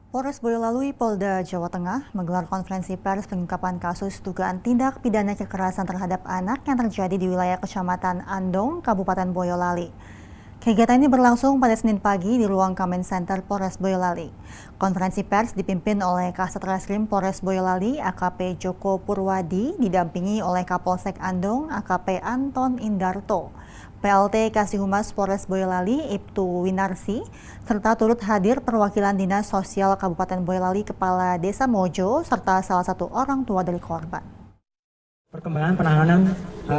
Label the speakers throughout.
Speaker 1: Polres Boyolali, Polda Jawa Tengah menggelar konferensi pers pengungkapan kasus dugaan tindak pidana kekerasan terhadap anak yang terjadi di wilayah Kecamatan Andong, Kabupaten Boyolali. Kegiatan ini berlangsung pada Senin pagi di ruang Comment Center Polres Boyolali. Konferensi pers dipimpin oleh Kasat Reskrim Polres Boyolali, AKP Joko Purwadi, didampingi oleh Kapolsek Andong, AKP Anton Indarto, PLT Kasih Humas Polres Boyolali, Ibtu Winarsi, serta turut hadir perwakilan Dinas Sosial Kabupaten Boyolali, Kepala Desa Mojo, serta salah satu orang tua dari korban.
Speaker 2: Perkembangan penanganan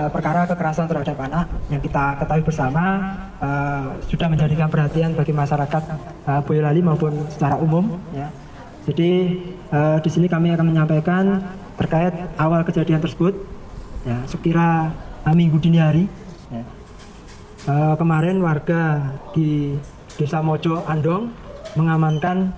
Speaker 2: perkara kekerasan terhadap anak yang kita ketahui bersama sudah menjadikan perhatian bagi masyarakat Boyolali maupun secara umum. Ya. Jadi di sini kami akan menyampaikan terkait awal kejadian tersebut. Ya, sekira minggu dini hari. Ya. Kemarin warga di Desa Mojo Andong mengamankan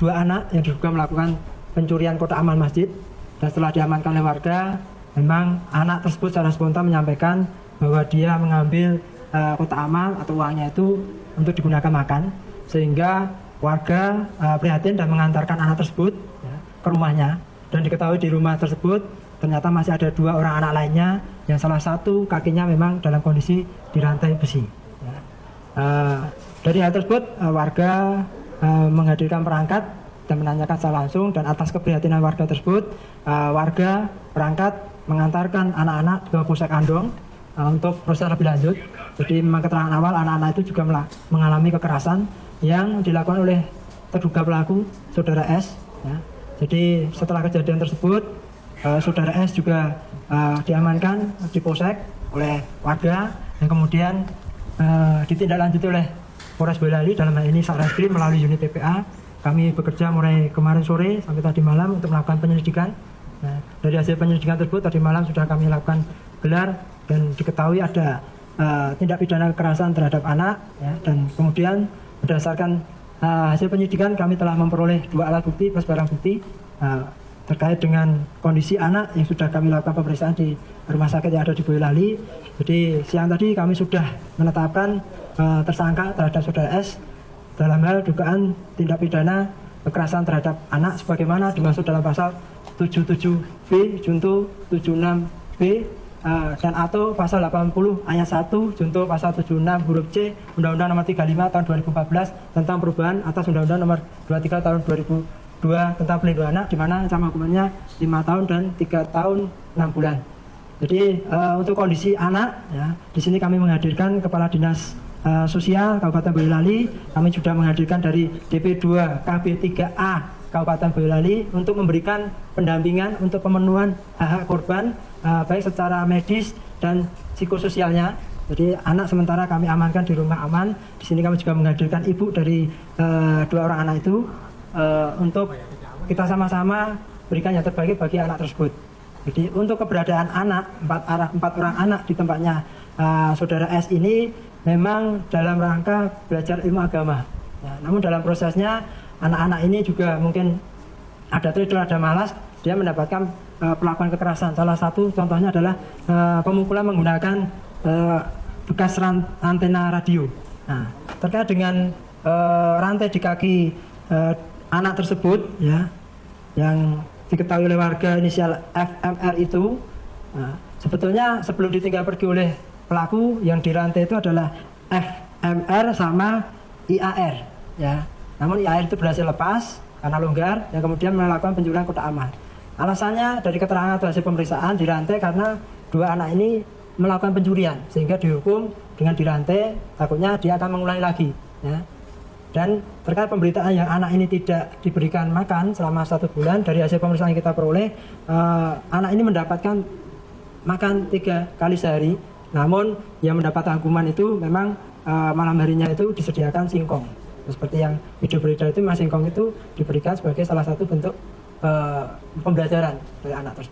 Speaker 2: dua anak yang diduga melakukan pencurian kotak amal masjid, dan setelah diamankan oleh warga, memang anak tersebut secara spontan menyampaikan bahwa dia mengambil kotak amal atau uangnya itu untuk digunakan makan, sehingga warga prihatin dan mengantarkan anak tersebut ya, ke rumahnya, dan diketahui di rumah tersebut ternyata masih ada dua orang anak lainnya yang salah satu kakinya memang dalam kondisi dirantai besi. Ya. Dari hal tersebut warga menghadirkan perangkat dan menanyakan secara langsung, dan atas keprihatinan warga tersebut warga perangkat mengantarkan anak-anak ke Polsek Andong untuk proses lebih lanjut. Jadi memang keterangan awal anak-anak itu juga mengalami kekerasan yang dilakukan oleh terduga pelaku saudara S. Ya. Jadi setelah kejadian tersebut saudara S juga diamankan di Polsek oleh warga, yang kemudian ditindaklanjuti oleh Polres Boyolali, dalam hal ini Satreskrim melalui unit PPA. Kami bekerja mulai kemarin sore sampai tadi malam untuk melakukan penyelidikan. Nah, dari hasil penyelidikan tersebut tadi malam sudah kami lakukan gelar, dan diketahui ada tindak pidana kekerasan terhadap anak, ya, dan kemudian berdasarkan hasil penyelidikan kami telah memperoleh dua alat bukti plus barang bukti terkait dengan kondisi anak yang sudah kami lakukan pemeriksaan di rumah sakit yang ada di Boyolali. Jadi siang tadi kami sudah menetapkan tersangka terhadap saudara S dalam hal dugaan tindak pidana kekerasan terhadap anak sebagaimana dimaksud dalam pasal 77B junto 76B dan atau pasal 80 ayat 1 junto pasal 76 huruf C Undang-Undang Nomor 35 tahun 2014 tentang perubahan atas Undang-Undang Nomor 23 tahun 2002 tentang pelindungan anak, di mana ancaman hukumannya 5 tahun dan 3 tahun 6 bulan. Jadi untuk kondisi anak, ya, di sini kami menghadirkan Kepala Dinas Sosial Kabupaten Boyolali. Kami sudah menghadirkan dari DP2 KB3A Kabupaten Boyolali untuk memberikan pendampingan untuk pemenuhan hak-hak korban baik secara medis dan psikososialnya. Jadi anak sementara kami amankan di rumah aman. Di sini kami juga menghadirkan ibu dari dua orang anak itu untuk kita sama-sama berikan yang terbaik bagi anak tersebut. Jadi untuk keberadaan anak, empat orang anak di tempatnya saudara S ini memang dalam rangka belajar ilmu agama. Ya, namun dalam prosesnya anak-anak ini juga mungkin ada tidur, ada malas, dia mendapatkan perlakuan kekerasan. Salah satu contohnya adalah pemukulan menggunakan bekas antena radio. Nah, terkait dengan rantai di kaki anak tersebut, ya, yang diketahui oleh warga inisial FMR itu, nah, sebetulnya sebelum ditinggal pergi oleh pelaku, yang dirantai itu adalah FMR sama IAR, ya. Namun IAR itu berhasil lepas karena longgar, dan kemudian melakukan pencurian kotak amal. Alasannya dari keterangan atau hasil pemeriksaan dirantai karena dua anak ini melakukan pencurian, sehingga dihukum dengan dirantai, takutnya dia akan mengulangi lagi, ya. Dan terkait pemberitaan yang anak ini tidak diberikan makan selama 1 bulan, dari hasil pemeriksaan yang kita peroleh, anak ini mendapatkan makan 3 kali sehari. Namun yang mendapat hukuman itu memang malam harinya itu disediakan singkong. Seperti yang video berita itu, mas singkong itu diberikan sebagai salah satu bentuk pembelajaran dari anak tersebut.